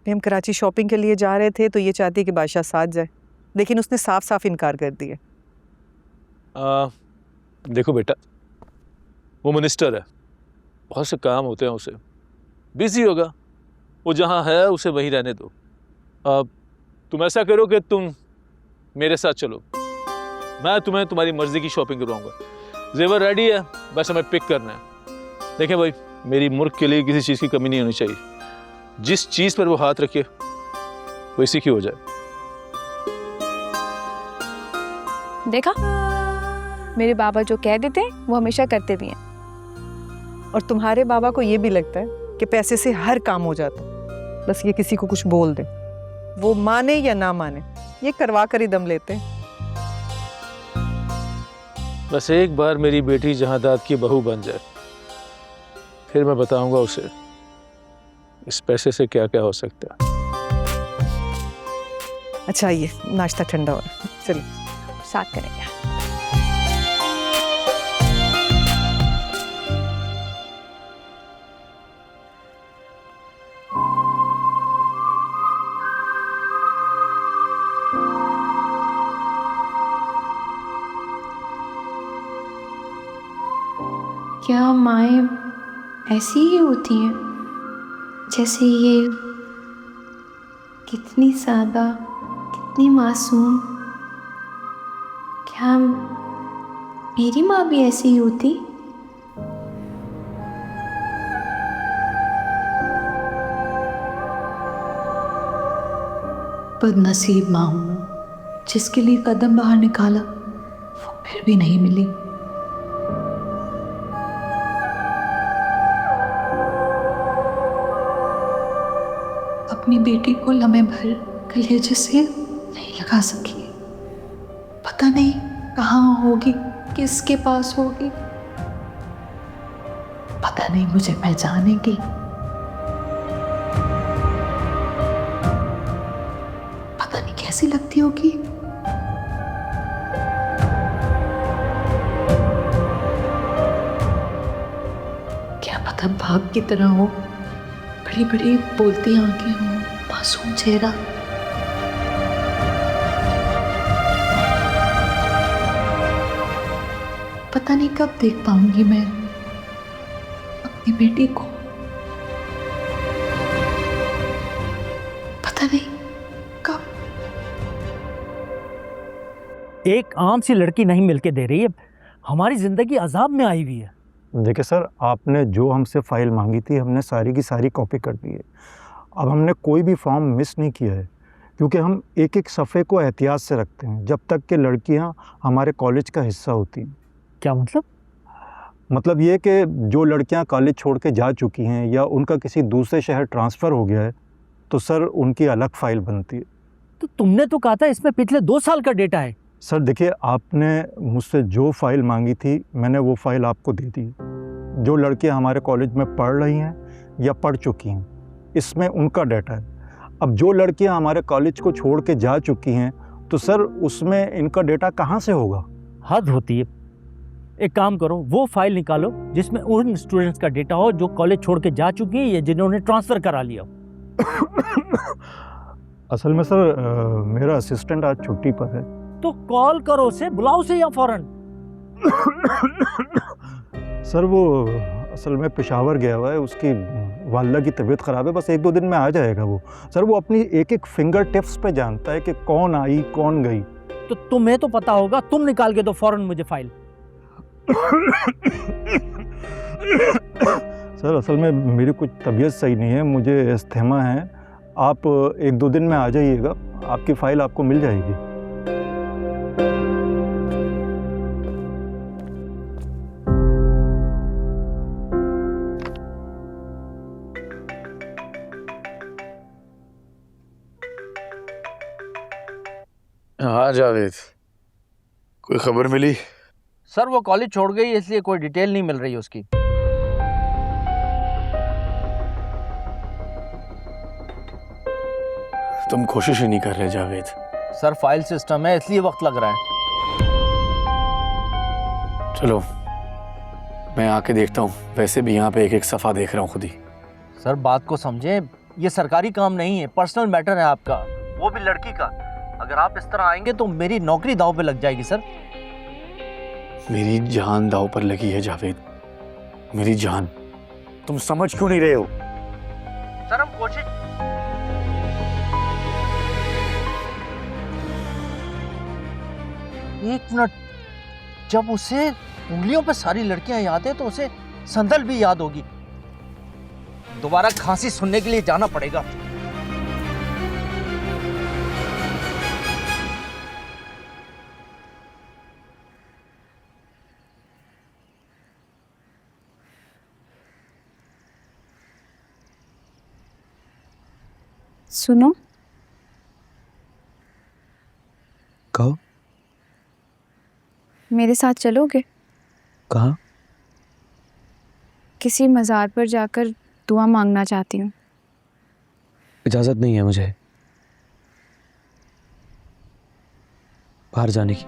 हम कराची शॉपिंग के लिए जा रहे थे तो ये चाहती कि बादशाह साथ जाए, लेकिन उसने साफ साफ इनकार कर दिया। देखो बेटा, वो मिनिस्टर है, बहुत से काम होते हैं, उसे बिजी होगा, वो जहाँ है उसे वहीं रहने दो। तुम ऐसा करो कि तुम मेरे साथ चलो, मैं तुम्हें तुम्हारी मर्जी की शॉपिंग करवाऊंगा। जेवर रेडी है, बस हमें पिक करना है। देखें भाई, मेरी मुल्क के लिए किसी चीज़ की कमी नहीं होनी चाहिए। जिस चीज़ पर वो हाथ रखे वो इसी की हो जाए। देखा, मेरे बाबा जो कह देते हैं वो हमेशा करते भी हैं। और तुम्हारे बाबा को ये भी लगता है कि पैसे से हर काम हो जाता, बस ये किसी को कुछ बोल दे, वो माने या ना माने, ये करवा कर ही दम लेते हैं। बस एक बार मेरी बेटी जहांदाद की बहू बन जाए, फिर मैं बताऊंगा उसे इस पैसे से क्या क्या हो सकता है। अच्छा, ये नाश्ता ठंडा हो रहा है, चलिए साथ करेंगे। क्या माएँ ऐसी ही होती हैं जैसे ये? कितनी सादा, कितनी मासूम। क्या मेरी माँ भी ऐसी ही होती? बदनसीब माँ हूँ, जिसके लिए कदम बाहर निकाला वो फिर भी नहीं मिली। अपनी बेटी को लम्हे भर कलेजे से नहीं लगा सकी। पता नहीं कहाँ होगी, किसके पास होगी, पता नहीं मुझे पहचानेगी, पता नहीं कैसी लगती होगी। क्या पता भाग की तरह हो, बड़ी बड़ी बोलती आंखें हों, मासूम चेहरा। पता नहीं कब देख पाऊंगी मैं अपनी बेटी को, पता नहीं कब। एक आम सी लड़की नहीं मिलके दे रही है, हमारी जिंदगी अजाब में आई हुई है। देखिए सर, आपने जो हमसे फ़ाइल मांगी थी हमने सारी की सारी कॉपी कर दी है। अब हमने कोई भी फॉर्म मिस नहीं किया है, क्योंकि हम एक एक सफ़े को एहतियात से रखते हैं जब तक कि लड़कियां हमारे कॉलेज का हिस्सा होती हैं। क्या मतलब? मतलब ये कि जो लड़कियां कॉलेज छोड़ के जा चुकी हैं या उनका किसी दूसरे शहर ट्रांसफ़र हो गया है तो सर उनकी अलग फ़ाइल बनती है। तो तुमने तो कहा था इसमें पिछले 2 साल का डेटा है। सर देखिए, आपने मुझसे जो फ़ाइल मांगी थी मैंने वो फ़ाइल आपको दे दी। जो लड़कियां हमारे कॉलेज में पढ़ रही हैं या पढ़ चुकी हैं, इसमें उनका डाटा है। अब जो लड़कियां हमारे कॉलेज को छोड़ के जा चुकी हैं तो सर उसमें इनका डेटा कहाँ से होगा? हद होती है। एक काम करो, वो फाइल निकालो जिसमें उन स्टूडेंट्स का डेटा हो जो कॉलेज छोड़ के जा चुकी हैं या जिन्होंने ट्रांसफ़र करा लिया हो। असल में सर मेरा असिस्टेंट आज छुट्टी पर है। तो कॉल करो उसे, बुलाओ उसे या फौरन। सर वो असल में पेशावर गया हुआ है, उसकी वालिदा की तबीयत ख़राब है, बस 1-2 दिन में आ जाएगा वो। सर वो अपनी एक एक फिंगर टिप्स पे जानता है कि कौन आई कौन गई। तो तुम्हें तो पता होगा, तुम निकाल के दो फौरन मुझे फाइल। सर असल में मेरी कुछ तबीयत सही नहीं है, मुझे अस्थमा है। आप 1-2 दिन में आ जाइएगा, आपकी फ़ाइल आपको मिल जाएगी। हाँ जावेद, कोई खबर मिली? सर वो कॉलेज छोड़ गई, इसलिए कोई डिटेल नहीं मिल रही उसकी। तुम कोशिश ही नहीं कर रहे जावेद। सर फाइल सिस्टम है इसलिए वक्त लग रहा है। चलो मैं आके देखता हूँ, वैसे भी यहाँ पे एक एक सफ़ा देख रहा हूँ खुद ही। सर बात को समझें, ये सरकारी काम नहीं है, पर्सनल मैटर है आपका, वो भी लड़की का। अगर आप इस तरह आएंगे तो मेरी नौकरी दांव पे लग जाएगी सर। मेरी जान दांव पर लगी है जावेद, मेरी जान। तुम समझ क्यों नहीं रहे हो? सर हम कोशिश। एक मिनट, जब उसे उंगलियों पे सारी लड़कियां याद है तो उसे संदल भी याद होगी। दोबारा खांसी सुनने के लिए जाना पड़ेगा। सुनो, कहो। मेरे साथ चलोगे? कहाँ? किसी मज़ार पर जाकर दुआ मांगना चाहती हूँ। इजाज़त नहीं है मुझे बाहर जाने की।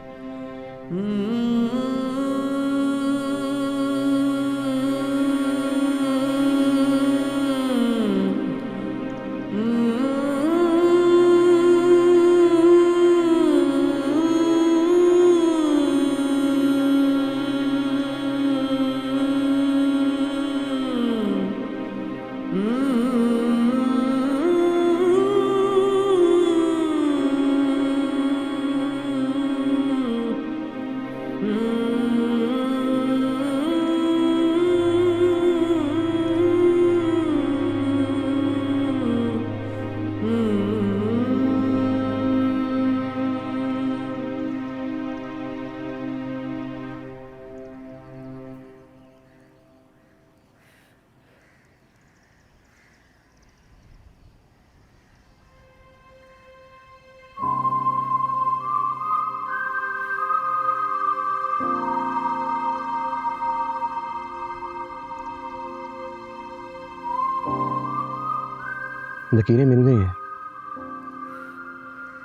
लकीरें मिल गई हैं,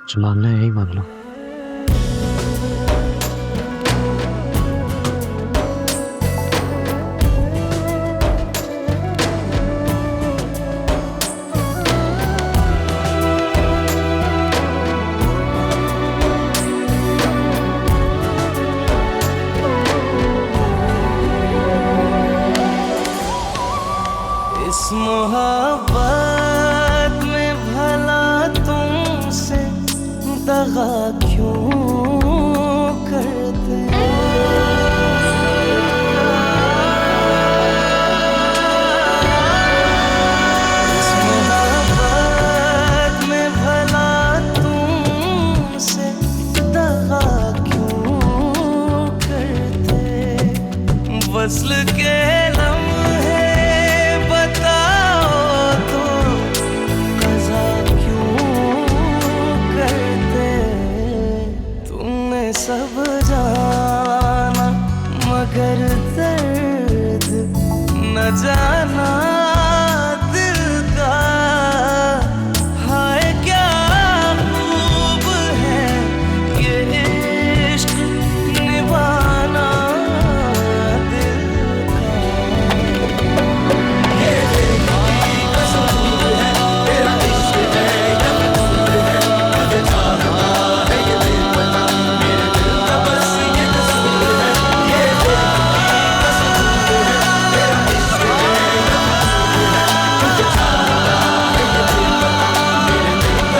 जो मांगना है यही मांग लो। इस मोहब्बत में भला तुमसे दगा